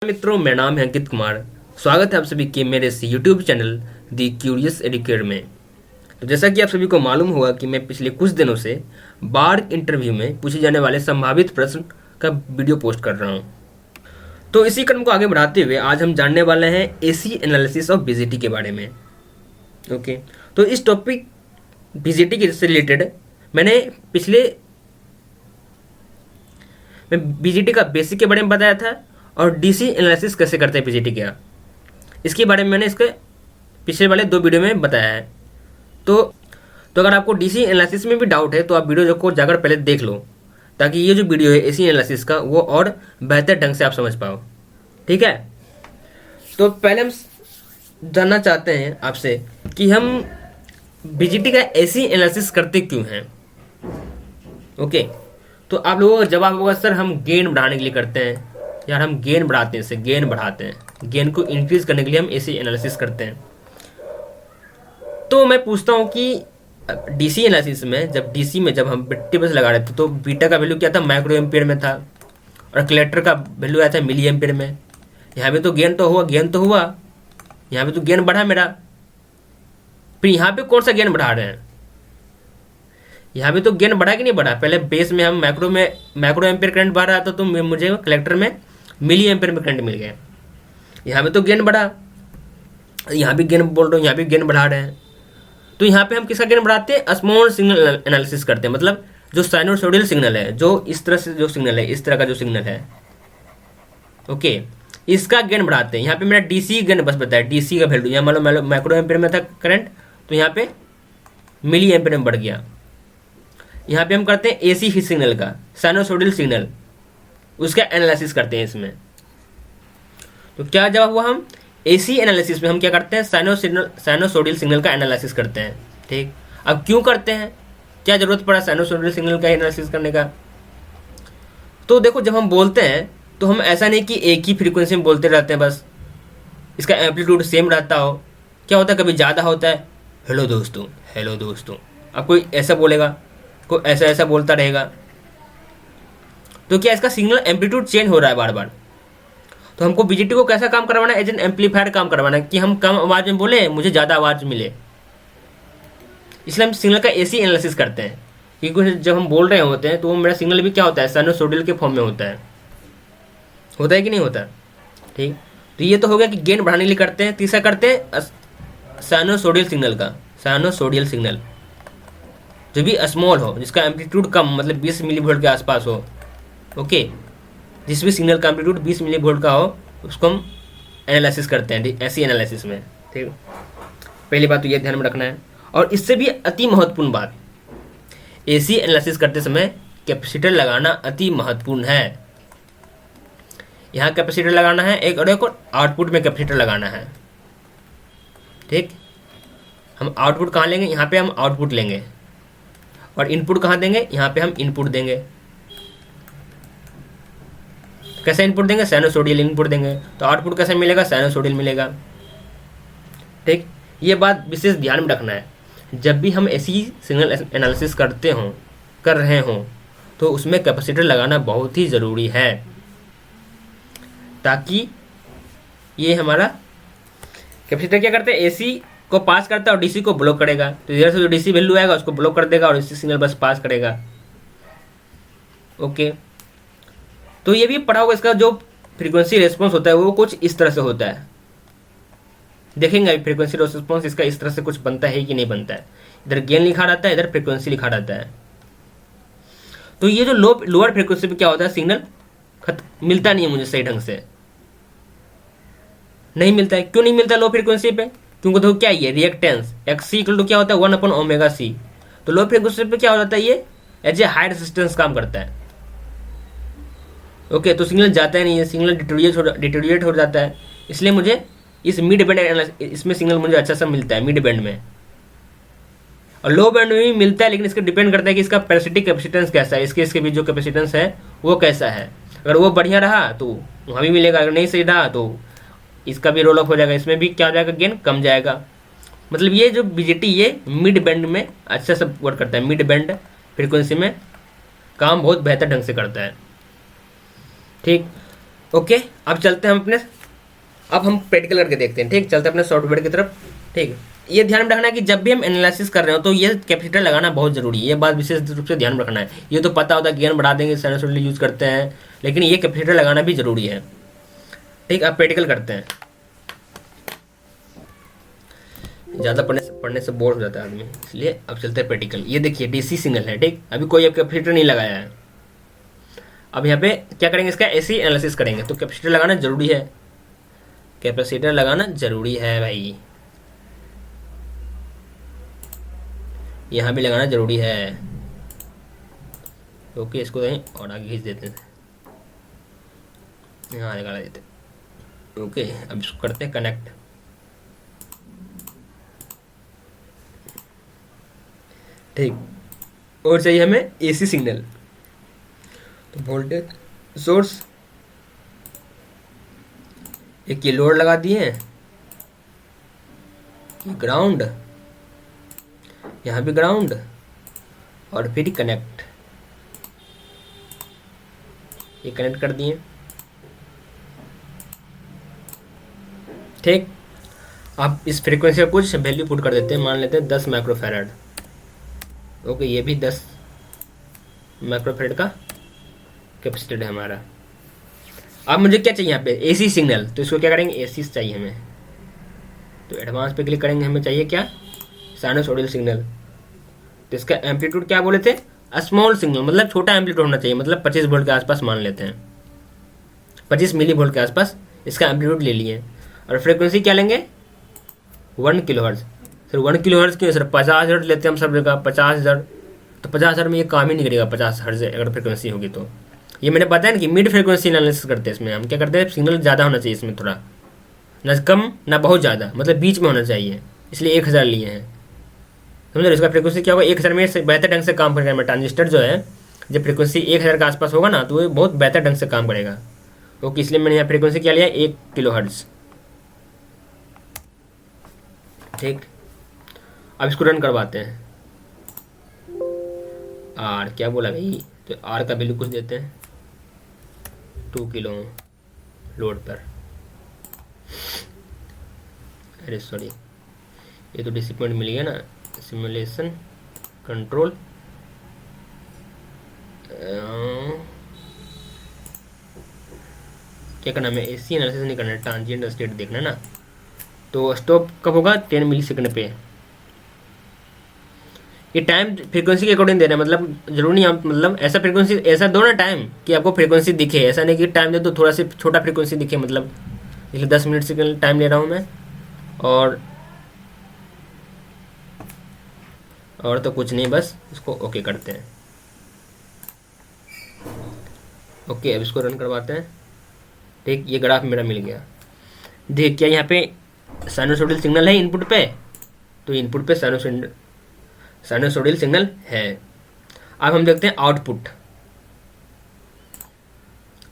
मित्रों, मेरा नाम है अंकित कुमार। स्वागत है आप सभी के मेरे इस यूट्यूब चैनल दी क्यूरियस एडुकेटर में। तो जैसा कि आप सभी को मालूम होगा कि मैं पिछले कुछ दिनों से बार इंटरव्यू में पूछे जाने वाले संभावित प्रश्न का वीडियो पोस्ट कर रहा हूं। तो इसी क्रम को आगे बढ़ाते हुए आज हम जानने वाले हैं एसी एनालिसिस ऑफ बीजीटी के बारे में। ओके, तो इस टॉपिक बीजीटी से रिलेटेड मैंने बीजीटी का बेसिक के बारे में बताया था और डीसी एनालिसिस कैसे करते हैं बीजीटी का, इसके बारे में मैंने इसके पिछले वाले 2 वीडियो में बताया है। तो अगर आपको डीसी एनालिसिस में भी डाउट है तो आप वीडियो को जाकर पहले देख लो, ताकि ये जो वीडियो है एसी एनालिसिस का वो और बेहतर ढंग से आप समझ पाओ। ठीक है, तो पहले हम जानना चाहते हैं आपसे कि हम बीजीटी का एसी एनालिसिस करते क्यों हैं। ओके, तो आप लोगों का जवाब होगा सर हम गेन बढ़ाने के लिए करते हैं। यार हम गेन बढ़ाते हैं, इससे गेन बढ़ाते हैं, गेन को इंक्रीज करने के लिए हम एसी एनालिसिस करते हैं। तो मैं पूछता हूं कि डीसी एनालिसिस में जब हम बिट्टी बस लगा रहे थे तो बीटा का वैल्यू क्या था, माइक्रो एम्पियर में था, और कलेक्टर का वैल्यू आया था मिली एम्पियर में। यहाँ पे तो गेन तो हुआ, यहाँ पे तो गेन बढ़ा मेरा। फिर यहाँ पे कौन सा गेन बढ़ा रहे हैं, यहाँ पे तो गेन बढ़ा कि नहीं बढ़ा। पहले बेस में हम माइक्रो एम्पियर करंट बढ़ा रहा था तो मुझे कलेक्टर में मिली एम्पियर में करंट मिल गया। यहाँ पे तो गेन बढ़ा, यहाँ भी गेन बोल रहा हूँ, यहाँ भी गेन बढ़ा रहे हैं। तो यहाँ पे हम किसका गेन बढ़ाते हैं, स्मॉल सिग्नल एनालिसिस करते हैं। मतलब जो साइनोसॉइडल सिग्नल है, जो इस तरह से जो सिग्नल है, इस तरह का जो सिग्नल है, ओके, इसका गेन बढ़ाते हैं। यहाँ पे मेरा डीसी गेन बस बताया, डीसी का वैल्यू यहाँ मान लो माइक्रो एम्पियर में था करंट, तो यहाँ पे मिली एम्पियर में बढ़ गया। यहाँ पे हम करते हैं एसी सिग्नल का, साइनोसॉइडल सिग्नल, उसका एनालिसिस करते हैं इसमें। तो क्या जवाब हुआ, हम एसी एनालिसिस में हम क्या करते हैं, साइनोसॉइडल सिग्नल का एनालिसिस करते हैं। ठीक, अब क्यों करते हैं, क्या जरूरत पड़ा साइनोसॉइडल सिग्नल का एनालिसिस करने का। तो देखो, जब हम बोलते हैं तो हम ऐसा नहीं कि एक ही फ्रीक्वेंसी में बोलते रहते हैं बस, इसका एम्पलीट्यूड सेम रहता हो। क्या होता है, कभी ज़्यादा होता है, हेलो दोस्तों, अब कोई ऐसा बोलेगा, कोई ऐसा बोलता रहेगा, तो क्या इसका सिग्नल एम्पलीट्यूड चेंज हो रहा है बार बार। तो हमको बीजीटी को कैसा काम करवाना है, एज एन एम्पलीफायर काम करवाना है, कि हम कम आवाज में बोले, मुझे ज़्यादा आवाज मिले। इसलिए हम सिग्नल का एसी एनालिसिस करते हैं, क्योंकि जब हम बोल रहे होते हैं तो वो मेरा सिग्नल भी क्या होता है, साइनोसॉइडल के फॉर्म में होता है कि नहीं होता। ठीक, तो ये तो हो गया कि गेन बढ़ाने के लिए करते हैं। तीसरा करते हैं साइनोसॉइडल सिग्नल का, साइनोसॉइडल सिग्नल जो भी स्मॉल हो, जिसका एम्पलीट्यूड कम, मतलब 20 मिली वोल्ट के आसपास हो। ओके, जिस भी सिग्नल का एम्पलीट्यूड 20 मिली वोल्ट का हो, उसको हम एनालिसिस करते हैं एसी एनालिसिस में। ठीक, पहली बात तो ये ध्यान में रखना है। और इससे भी अति महत्वपूर्ण बात, एसी एनालिसिस करते समय कैपेसिटर लगाना अति महत्वपूर्ण है। यहाँ कैपेसिटर लगाना है एक, और आउटपुट में कैपेसिटर लगाना है। ठीक, हम आउटपुट कहाँ लेंगे, यहाँ पे हम आउटपुट लेंगे, और इनपुट कहाँ देंगे, यहाँ पे हम इनपुट देंगे। कैसे इनपुट देंगे, साइनोसॉइडल इनपुट देंगे, तो आउटपुट कैसे मिलेगा, साइनोसॉइडल मिलेगा। ठीक, ये बात विशेष ध्यान में रखना है। जब भी हम एसी सिग्नल एनालिसिस कर रहे हों तो उसमें कैपेसिटर लगाना बहुत ही ज़रूरी है, ताकि ये हमारा कैपेसिटर क्या करते हैं, एसी को पास करता है और डीसी को ब्लॉक करेगा। तो इधर से जो डीसी वैल्यू आएगा उसको ब्लॉक कर देगा और एसी सिग्नल बस पास करेगा। ओके, तो ये भी पढ़ा होगा, इसका जो फ्रीक्वेंसी रेस्पॉन्स होता है वो कुछ इस तरह से होता है। देखेंगे अभी फ्रीक्वेंसी रेस्पॉन्स इसका इस तरह से कुछ बनता है कि नहीं बनता है। इधर गेन लिखा रहता है, इधर फ्रीक्वेंसी लिखा रहता है। तो ये जो लोअर फ्रीक्वेंसी पे क्या होता है, सिग्नल मिलता नहीं है मुझे सही ढंग से, नहीं मिलता है। क्यों नहीं मिलता लो फ्रीक्वेंसी पे, क्योंकि देखो क्या है, रिएक्टेंस एक्सी इक्वल टू क्या होता है, 1/ω/c। तो लो फ्रीक्वेंसी पे क्या हो जाता है, ये एज ए हाई रेजिस्टेंस काम करता है। ओके, तो सिग्नल जाता है नहीं है, सिग्नल डिटोरिएट हो जाता है। इसलिए मुझे इस मिड बैंड इसमें सिग्नल मुझे अच्छा सा मिलता है, मिड बैंड में। और लो बैंड में भी मिलता है, लेकिन इसका डिपेंड करता है कि इसका पैरासिटिक कैपेसिटेंस कैसा है, इसके बीच जो कैपेसिटेंस है वो कैसा है। अगर वो बढ़िया रहा तो वहाँ भी मिलेगा, अगर नहीं सही रहा तो इसका भी रोल ऑफ हो जाएगा, इसमें भी क्या हो जाएगा, गेन कम जाएगा। मतलब ये जो बीजीटी ये मिड बैंड में अच्छा से वर्क करता है, मिड बैंड फ्रीक्वेंसी में काम बहुत बेहतर ढंग से करता है। ठीक, ओके, अब चलते हैं अब हम प्रैक्टिकल करके देखते हैं। ठीक, चलते हैं अपने सॉफ्टवेयर की तरफ। ठीक, ये ध्यान में रखना है कि जब भी हम एनालिसिस कर रहे हो तो ये कैपेसिटर लगाना बहुत जरूरी है। ये बात विशेष रूप से ध्यान में रखना है। ये तो पता होता है गेन बढ़ा देंगे, साइनसॉइडल यूज करते हैं, लेकिन ये कैपेसिटर लगाना भी जरूरी है। ठीक, अब प्रैक्टिकल करते हैं। ज़्यादा पढ़ने से बोर हो जाता है आदमी, इसलिए अब चलते हैं प्रैक्टिकल। ये देखिए डीसी सिग्नल है। ठीक, अभी कोई कैपेसिटर नहीं लगाया है। अब यहाँ पे क्या करेंगे, इसका एसी एनालिसिस करेंगे, तो कैपेसिटर लगाना जरूरी है। कैपेसिटर लगाना जरूरी है भाई, यहाँ भी लगाना जरूरी है। ओके, इसको और आगे खींच देते हैं, यहाँ लगा देते हैं। ओके, अब इसको करते हैं कनेक्ट। ठीक, और चाहिए हमें एसी सिग्नल, तो वोल्टेज सोर्स, एक ये लोड लगा दिए, ये ग्राउंड, यहाँ भी ग्राउंड, और फिर कनेक्ट, ये कनेक्ट कर दिए। ठीक, आप इस फ्रीक्वेंसी का कुछ वैल्यू पुट कर देते हैं, मान लेते हैं 10 माइक्रोफैराड। ओके, ये भी 10 माइक्रोफैराड का कैपेसिटर है हमारा। अब मुझे क्या चाहिए यहाँ पे, एसी सिग्नल, तो इसको क्या करेंगे, एसी चाहिए हमें, तो एडवांस पे क्लिक करेंगे। हमें चाहिए क्या, साइनसॉइडल सिग्नल। तो इसका एम्पलीट्यूड क्या बोले थे, स्मॉल सिग्नल, मतलब छोटा एम्पलीट्यूड होना चाहिए, मतलब 25 वोल्ट के आसपास मान लेते हैं, 25 मिली वोल्ट के आसपास इसका एम्पलीट्यूड ले लिए। और फ्रीक्वेंसी क्या लेंगे, 1 किलोहर्ट्ज। सर 1 किलोहर्ट्ज क्यों सर, 50 हर्ट्ज लेते हैं हम सब जगह, 50,000, तो 50,000 में ये काम ही नहीं करेगा। 50 हर्ट्ज अगर फ्रीक्वेंसी होगी तो, ये मैंने बताया ना कि मिड फ्रीक्वेंसी एनालिसिस करते हैं। इसमें हम क्या करते हैं, सिग्नल ज़्यादा होना चाहिए इसमें, थोड़ा ना कम ना बहुत ज़्यादा, मतलब बीच में होना चाहिए, इसलिए 1000 लिए हैं। समझ रहे, इसका फ्रीक्वेंसी क्या होगा, 1000 में बेहतर ढंग से काम करेगा। ट्रांजिस्टर जो है, जब फ्रीक्वेंसी 1000 के आसपास होगा ना, तो ये बहुत बेहतर ढंग से काम करेगा। ओके, इसलिए मैंने यहाँ फ्रीक्वेंसी क्या लिया, 1 किलोहर्ट्ज। ठीक, अब इसको रन करवाते हैं। आर क्या बोला भाई, तो आर का वैल्यू कुछ देते हैं, 2 किलो लोड पर। अरे सॉरी, ये तो डीसी पॉइंट मिल गया ना, सिमुलेशन कंट्रोल, क्या करना है, एसी एनालिसिस नहीं करना है, ट्रांजिएंट स्टेट देखना है ना। तो स्टॉप कब होगा, 10 मिली सेकंड पे। ये टाइम फ्रीक्वेंसी के अकॉर्डिंग दे रहे हैं, मतलब जरूरी नहीं आप, मतलब ऐसा फ्रीक्वेंसी ऐसा दो ना टाइम कि आपको फ्रीक्वेंसी दिखे, ऐसा नहीं कि टाइम दे तो थोड़ा सा छोटा फ्रीक्वेंसी दिखे, मतलब इसलिए 10 मिनट से टाइम ले रहा हूँ मैं। और तो कुछ नहीं, बस इसको ओके करते हैं। ओके, अब इसको रन करवाते हैं। ठीक, ये ग्राफ मेरा मिल गया। देख क्या यहाँ पे साइनसॉइडल सिग्नल है इनपुट पे, तो इनपुट पे साइनसॉइडल सिग्नल है। अब हम देखते हैं आउटपुट,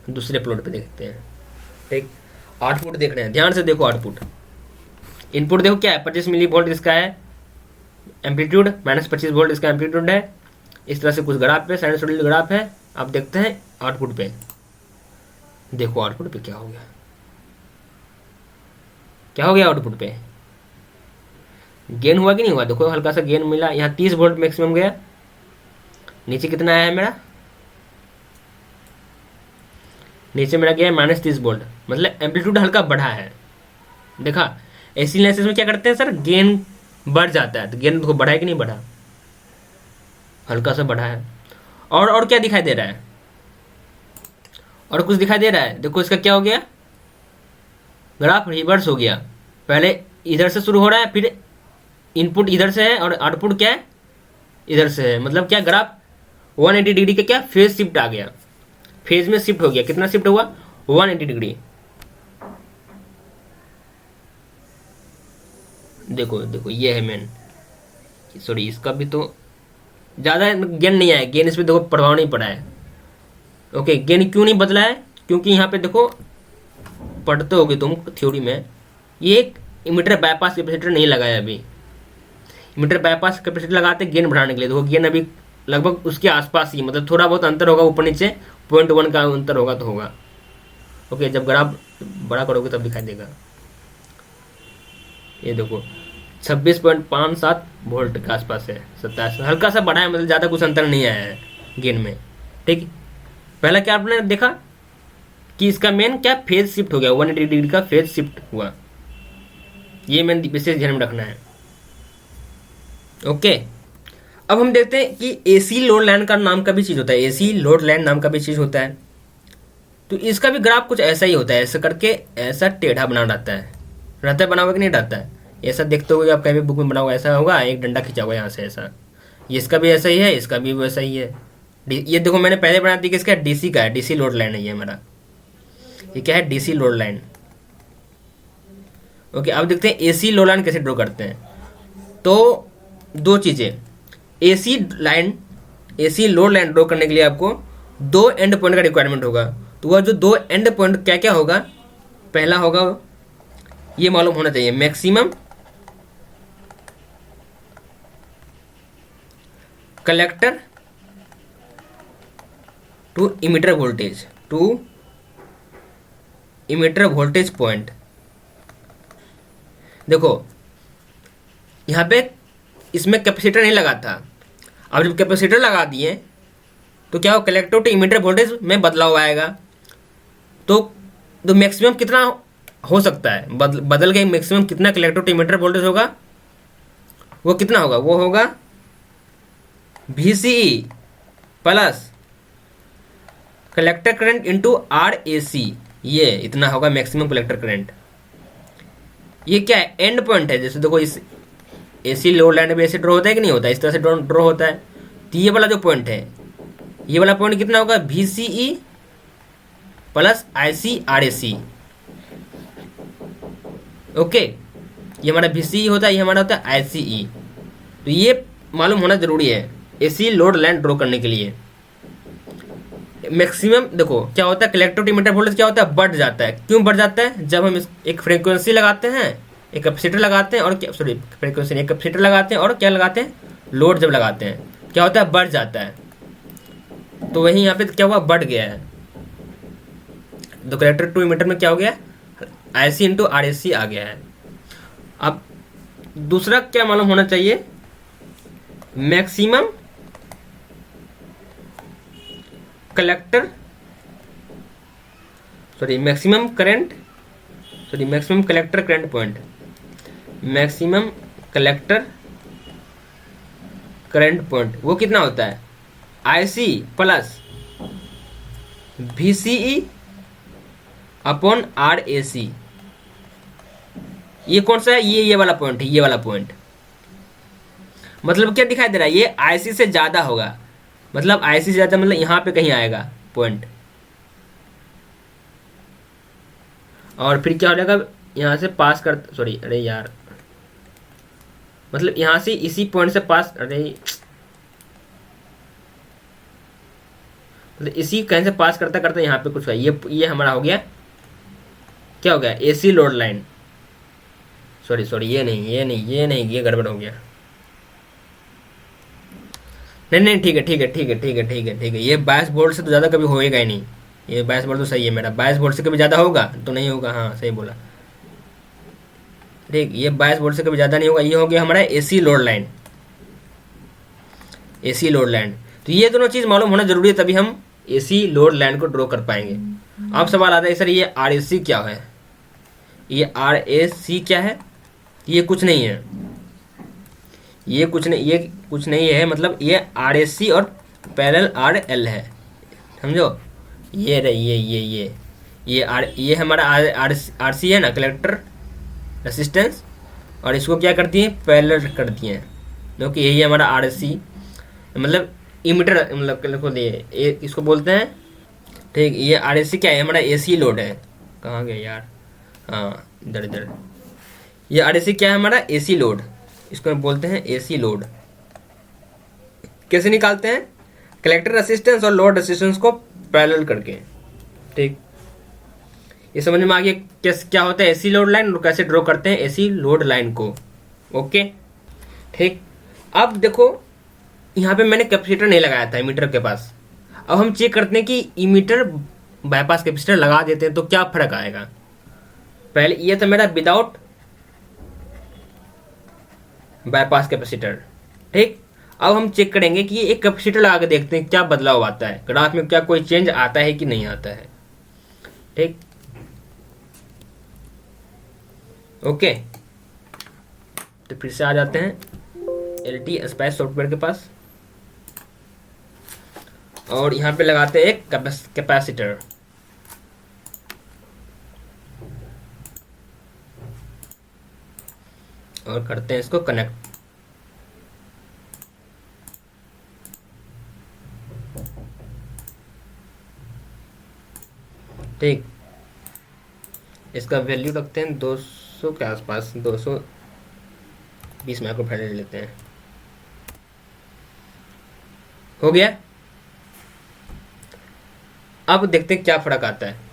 दूसरे प्लॉट पे देखते हैं। ठीक, आउटपुट देख रहे हैं, ध्यान से देखो आउटपुट। इनपुट देखो क्या है, 25 मिली वोल्ट इसका है एम्पलीट्यूड, -25 वोल्ट इसका एम्पलीट्यूड है। इस तरह से कुछ ग्राफ पे साइनसॉइडल ग्राफ है। अब देखते हैं आउटपुट पे, देखो आउटपुट पे क्या हो गया, क्या हो गया आउटपुट पे, गेन हुआ कि नहीं हुआ, देखो हल्का सा गेन मिला। यहाँ 30 वोल्ट मैक्सिमम गया, नीचे कितना आया है मेरा, नीचे मेरा गया -30 वोल्ट, मतलब एम्पलीट्यूड हल्का बढ़ा है। देखा, एसी एनालिसिस में क्या करते हैं सर, गेन बढ़ जाता है, तो गेन देखो बढ़ा है कि नहीं बढ़ा, हल्का सा बढ़ा है। और क्या दिखाई दे रहा है, और कुछ दिखाई दे रहा है, देखो इसका क्या हो गया, ग्राफ रिवर्स हो गया। पहले इधर से शुरू हो रहा है, फिर इनपुट इधर से है और आउटपुट क्या है, इधर से है। मतलब क्या, ग्राफ 180 डिग्री का क्या फेज शिफ्ट आ गया, फेज में शिफ्ट हो गया। कितना शिफ्ट हुआ, 180 डिग्री। देखो देखो, ये है मेन, सॉरी इसका भी तो ज़्यादा गेन नहीं आया, गेन इस पर देखो प्रभाव नहीं पड़ा है। ओके, गेन क्यों नहीं बदला है, क्योंकि यहाँ पे देखो पढ़ते होगे तुम थ्योरी में, ये एक इमीटर बाईपास कैपेसिटर नहीं लगाया अभी। इमीटर बाईपास कैपेसिटर लगाते गेन बढ़ाने के लिए, देखो गेन अभी लगभग उसके आसपास ही, मतलब थोड़ा बहुत अंतर होगा ऊपर नीचे, 0.1 का अंतर होगा तो होगा। ओके, जब ग्राफ बड़ा करोगे तब दिखाई देगा। ये देखो 26.57 वोल्ट के आसपास है, 27, हल्का सा बढ़ा है, मतलब ज़्यादा कुछ अंतर नहीं आया है गेन में। ठीक, पहला क्या आपने देखा कि इसका मेन क्या फेज शिफ्ट हो गया, 180 डिग्री का फेज शिफ्ट हुआ, ये मेन विशेष ध्यान में रखना है। ओके, अब हम देखते हैं कि एसी लोड लाइन का नाम का भी चीज़ होता है, एसी लोड लाइन नाम का भी चीज़ होता है। तो इसका भी ग्राफ कुछ ऐसा ही होता है, ऐसा करके ऐसा टेढ़ा बना रहता है बना हुआ कि नहीं रहता है, ऐसा देखते हुए आप कहीं भी बुक में बना हुआ ऐसा होगा, एक डंडा खींचा हुआ यहाँ से ऐसा, ये इसका भी ऐसा ही है, इसका भी वैसा ही है। ये देखो मैंने पहले बना दी, किसका, डीसी का है, डीसी लोड लाइन है ये हमारा, ये क्या है, डीसी लोड लाइन। ओके, अब देखते हैं एसी लोड लाइन कैसे ड्रॉ करते हैं। तो दो चीज़ें, AC line, AC load line draw करने के लिए आपको दो एंड पॉइंट का रिक्वायरमेंट होगा। तो वह जो दो एंड पॉइंट क्या क्या होगा, पहला होगा ये मालूम होना चाहिए, maximum collector to emitter voltage, to emitter voltage point. देखो यहाँ पे इसमें कैपेसिटर नहीं लगा था, अब जब कैपेसिटर लगा दिए तो क्या हो, कलेक्टर टू इमीटर वोल्टेज में बदलाव आएगा। तो मैक्सिमम कितना हो सकता है, बदल के मैक्सिमम कितना कलेक्टर टू इमीटर वोल्टेज होगा, वो कितना होगा, वो होगा VCE plus collector current into RAC, ये इतना होगा मैक्सिमम कलेक्टर करंट। ये क्या है, एंड पॉइंट है। जैसे देखो इस एसी लोड लाइन पे ऐसे ड्रॉ होता है कि नहीं होता, इस तरह से ड्रॉ होता है। तो ये वाला जो पॉइंट है, ये वाला पॉइंट कितना होगा, VCE प्लस IC/RAC। ओके, ये हमारा VCE होता है, ये हमारा होता है ICE। तो ये मालूम होना जरूरी है एसी लोड लाइन ड्रॉ करने के लिए। मैक्सिमम देखो क्या होता है, कलेक्टर टू इमीटर वोल्टेज क्या होता है, बढ़ जाता है। क्यों बढ़ जाता है, जब हम एक फ्रीक्वेंसी लगाते हैं, एक कैपेसिटर लगाते हैं, और क्या, सॉरी फ्रीक्वेंसी नहीं, एक कैपेसिटर लगाते हैं और क्या लगाते हैं, लोड जब लगाते हैं, क्या होता है, बढ़ जाता है। तो वही यहाँ पे क्या हुआ, बढ़ गया है। तो कलेक्टर टू इमीटर में क्या हो गया, IC इंटू RAC आ गया है। अब दूसरा क्या मालूम होना चाहिए, maximum collector, sorry maximum collector current point, maximum collector current point वो कितना होता है, IC plus VCE upon RAC। ये कौन सा है, ये वाला पॉइंट है, ये वाला पॉइंट। मतलब क्या दिखाई दे रहा है, ये IC से ज़्यादा होगा, मतलब IC से ज़्यादा मतलब यहाँ पे कहीं आएगा पॉइंट। और फिर क्या हो जाएगा, यहाँ से पास कर, सॉरी अरे यार, मतलब यहाँ से इसी पॉइंट से पास, अरे मतलब इसी कहीं से पास करता करता यहाँ पे कुछ है, ये हमारा हो गया, क्या हो गया, एसी लोड लाइन। सॉरी ये नहीं, ये गड़बड़ हो गया। नहीं ठीक है, ये 22 वोल्ट से तो ज़्यादा कभी होएगा ही नहीं, ये 22 वोल्ट तो सही है मेरा, 22 वोल्ट से कभी ज़्यादा होगा तो नहीं होगा, हाँ सही बोला, ठीक, ये 22 वोल्ट से कभी ज़्यादा नहीं होगा। ये हो गया हमारा AC load line, AC load line. तो ये दोनों चीज़ मालूम होना जरूरी है, तभी हम एसी लोड लाइन को ड्रॉ कर पाएंगे। अब सवाल आता है सर ये RAC क्या है, ये RAC क्या है, ये कुछ नहीं है, ये कुछ नहीं है, मतलब ये RAC और पैरेलल RL है, समझो। ये रही ये हमारा RC है ना, कलेक्टर रेसिस्टेंस, और इसको क्या करती है, पैरेलल करती हैं, क्योंकि यही हमारा RC मतलब इमीटर, मतलब इसको बोलते हैं, ठीक। ये RAC क्या है, हमारा AC लोड है, कहाँ गया यार, हाँ इधर, ये RAC क्या है, हमारा AC लोड, इसको बोलते हैं AC लोड। कैसे निकालते हैं, कलेक्टर रेसिस्टेंस और लोड रेसिस्टेंस को पैरेलल करके, ठीक। ये समझ में आ गया कैसे क्या होता है AC लोड लाइन और कैसे ड्रॉ करते हैं AC लोड लाइन को, ओके ठीक। अब देखो यहाँ पे मैंने कैपेसिटर नहीं लगाया था इमीटर के पास, अब हम चेक करते हैं कि इमीटर बाईपास कैपेसिटर लगा देते हैं तो क्या फर्क आएगा। पहले ये था मेरा विदाउट बाईपास कैपेसिटर, ठीक। अब हम चेक करेंगे कि एक कैपेसिटर लगा के देखते हैं क्या बदलाव आता है, ग्राफ में क्या कोई चेंज आता है कि नहीं आता है, ठीक। ओके, तो फिर से आ जाते हैं LT स्पाइस सॉफ्टवेयर के पास और यहाँ पे लगाते हैं एक कैपेसिटर। और करते हैं इसको कनेक्ट। ठीक, इसका वैल्यू रखते हैं 200 के आसपास, 220 माइक्रोफैराड लेते हैं। हो गया। अब देखते हैं क्या फर्क आता है।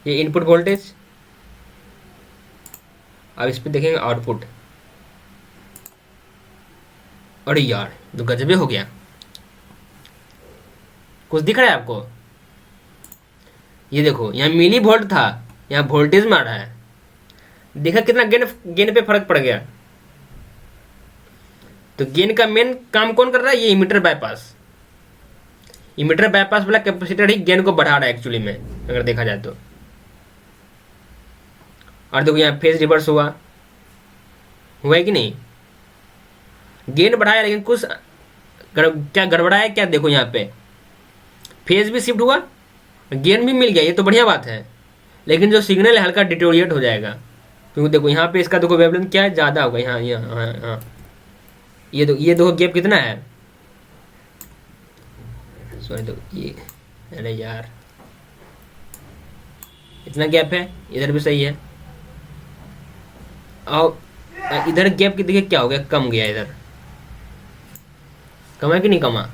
ये इनपुट वोल्टेज, अब इस पे देखेंगे आउटपुट। अरे यार, तो गजबे हो गया। कुछ दिख रहा है आपको? ये देखो, यहाँ मिली वोल्ट था, यहाँ वोल्टेज में आ रहा है। देखा कितना गेन पे फर्क पड़ गया। तो गेन का मेन काम कौन कर रहा है? ये इमीटर बाईपास। इमीटर बाईपास वाला कैपेसिटर ही गेन को बढ़ा रहा है एक्चुअली में, अगर देखा जाए तो। और देखो यहाँ फेज रिवर्स हुआ है कि नहीं? गेन बढ़ाया लेकिन कुछ क्या गड़बड़ा है क्या? देखो यहाँ पे फेज भी शिफ्ट हुआ, गेन भी मिल गया, ये तो बढ़िया बात है। लेकिन जो सिग्नल है हल्का डिटोरिएट हो जाएगा, क्योंकि देखो यहाँ पे इसका देखो वेवलेंथ क्या है, ज़्यादा होगा। यहाँ यहाँ ये देखो गैप कितना है। सॉरी, देखो ये, अरे यार इतना गैप है। इधर भी सही है। और इधर गैप की देखिए क्या हो गया, कम गया। इधर कमा कि नहीं कमा?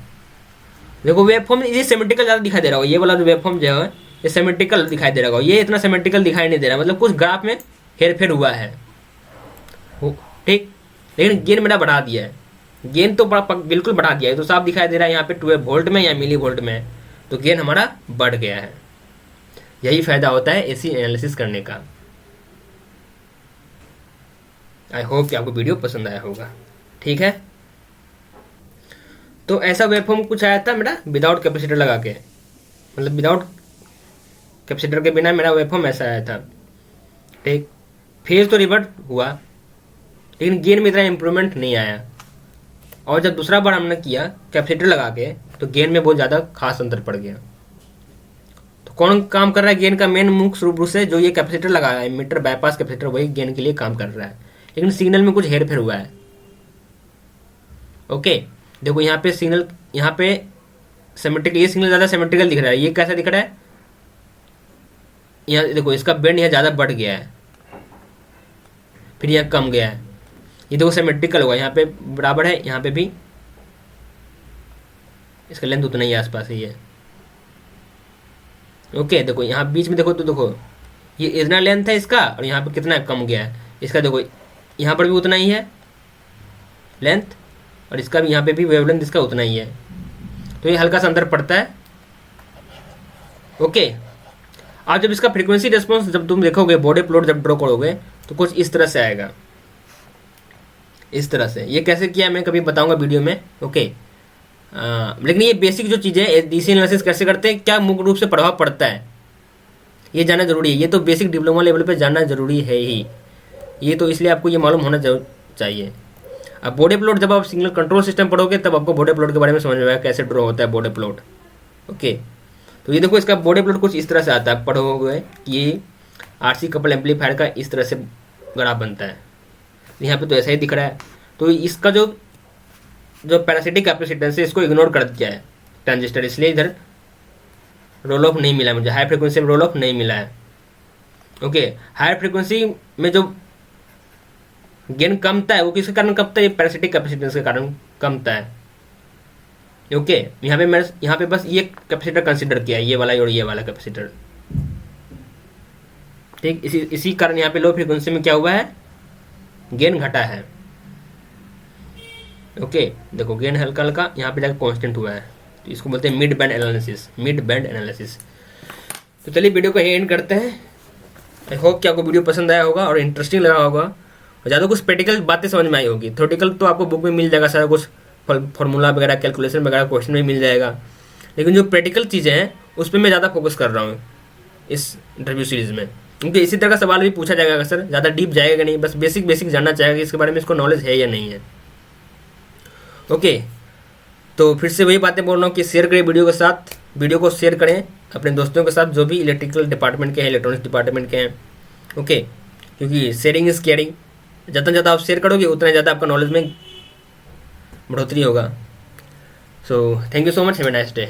देखो वेवफॉर्म ये सिमेट्रिकल ज़्यादा दिखाई दे रहा होगा। ये वाला जो वेवफॉर्म जो है ये सिमेट्रिकल दिखाई दे रहा होगा, ये इतना सिमेट्रिकल दिखाई नहीं दे रहा, मतलब कुछ ग्राफ में हेरफेर हुआ है, ठीक। लेकिन गेन मेरा बढ़ा दिया है, गेन तो बिल्कुल बढ़ा दिया है। तो साफ दिखाई दे रहा है यहाँ पे 12 वोल्ट में या मिली वोल्ट में, तो गेन हमारा बढ़ गया है। यही फायदा होता है एसी एनालिसिस करने का। आई होप कि आपको वीडियो पसंद आया होगा, ठीक है। तो ऐसा वेवफॉर्म कुछ आया था मेरा विदाउट कैपेसिटर लगा के, मतलब विदाउट कैपेसिटर के बिना मेरा वेवफॉर्म ऐसा आया था, ठीक। फेज तो रिवर्ट हुआ, लेकिन गेन में इतना इम्प्रूवमेंट नहीं आया। और जब दूसरा बार हमने किया कैपेसिटर लगा के, तो गेन में बहुत ज़्यादा खास अंतर पड़ गया। तो कौन काम कर रहा है गेन का? मेन मुख्य रूप से जो ये कैपेसिटर लगाया है, मीटर बाईपास कैपेसिटर, वही गेन के लिए काम कर रहा है। लेकिन सिग्नल में कुछ हेरफेर हुआ है। ओके, देखो यहाँ पे सिग्नल, यहाँ पे सिमेट्रिकल, ये सिग्नल ज़्यादा सिमेट्रिकल दिख रहा है। ये कैसा दिख रहा है? यहाँ देखो इसका बेंड यहाँ ज़्यादा बढ़ गया है, फिर यहाँ कम गया है। ये देखो सिमेट्रिकल होगा, यहाँ पे बराबर है, यहाँ पे भी इसका लेंथ उतना ही आसपास ही है। ओके, देखो यहाँ बीच में देखो, तो देखो ये इतना लेंथ है इसका, और यहाँ पे कितना कम गया है इसका। देखो यहाँ पर भी उतना ही है लेंथ, और इसका भी, यहाँ पे भी वेवलेंथ इसका उतना ही है। तो ये हल्का सा अंतर पड़ता है। ओके, अब जब इसका फ्रीक्वेंसी रिस्पॉन्स जब तुम देखोगे, बॉडी प्लॉट जब ड्रॉ करोगे, तो कुछ इस तरह से आएगा, इस तरह से। ये कैसे किया मैं कभी बताऊंगा वीडियो में, ओके। लेकिन ये बेसिक जो चीज़ें हैं, डीसी एनालिसिस कैसे करते हैं, क्या मुख्य रूप से प्रभाव पड़ता है, ये जानना जरूरी है। ये तो बेसिक डिप्लोमा लेवल पे जानना जरूरी है ही, ये तो इसलिए आपको ये मालूम होना चाहिए। अब बॉडी प्लॉट जब आप सिग्नल कंट्रोल सिस्टम पढ़ोगे, तब आपको बॉडी प्लॉट के बारे में समझ में आएगा कैसे ड्रॉ होता है बॉडी प्लॉट। ओके, तो ये देखो इसका बॉडी प्लॉट कुछ इस तरह से आता है। पढ़ोगे कि RC कपल एम्पलीफायर का इस तरह से ग्राफ बनता है। यहाँ पे तो ऐसा ही दिख रहा है। तो इसका जो पैरासिटिक कैपेसिटेंस है, इसको इग्नोर कर दिया है ट्रांजिस्टर, इसलिए इधर रोल ऑफ नहीं मिला मुझे, हाई फ्रिक्वेंसी में रोल ऑफ नहीं मिला है। ओके, हाई फ्रिक्वेंसी में जो गेन कमता है वो किसके कारण कमता है? ये पैरासिटिक कैपेसिटेंस के कारण कमता है। ओके, यहाँ पे बस ये कैपेसिटर कंसीडर किया है, ये वाला और ये वाला कैपेसिटर, ठीक। इसी कारण यहाँ पे लो फ्रिक्वेंसी में क्या हुआ है, गेन घटा है। ओके, देखो गेन हल्का हल्का यहाँ पे जाकर कांस्टेंट हुआ है, तो इसको बोलते हैं mid band analysis, mid band analysis. तो चलिए वीडियो को एंड करते हैं। आई होप कि आपको वीडियो पसंद आया होगा और इंटरेस्टिंग लगा होगा, और ज़्यादा कुछ प्रैक्टिकल बातें समझ में आई होगी। थ्योरेटिकल तो आपको बुक में मिल जाएगा सारा कुछ, फॉर्मूला वगैरह, कैलकुलेशन वगैरह क्वेश्चन में मिल जाएगा, लेकिन जो प्रैक्टिकल चीज़ें हैं उस पर मैं ज़्यादा फोकस कर रहा हूँ इस इंटरव्यू सीरीज़ में, क्योंकि इसी तरह का सवाल भी पूछा जाएगा सर, ज़्यादा डीप जाएगा नहीं, बस बेसिक बेसिक जानना चाहेगा कि इसके बारे में इसको नॉलेज है या नहीं है। ओके, तो फिर से वही बातें बोल रहा हूँ कि शेयर करें वीडियो के साथ, वीडियो को शेयर करें अपने दोस्तों के साथ जो भी इलेक्ट्रिकल डिपार्टमेंट के हैं, इलेक्ट्रॉनिक्स डिपार्टमेंट के हैं। ओके, क्योंकि शेयरिंग इज़ केयरिंग, जितना ज़्यादा आप शेयर करोगे उतना ज़्यादा आपका नॉलेज में बढ़ोतरी होगा। So thank you so much, have a nice day.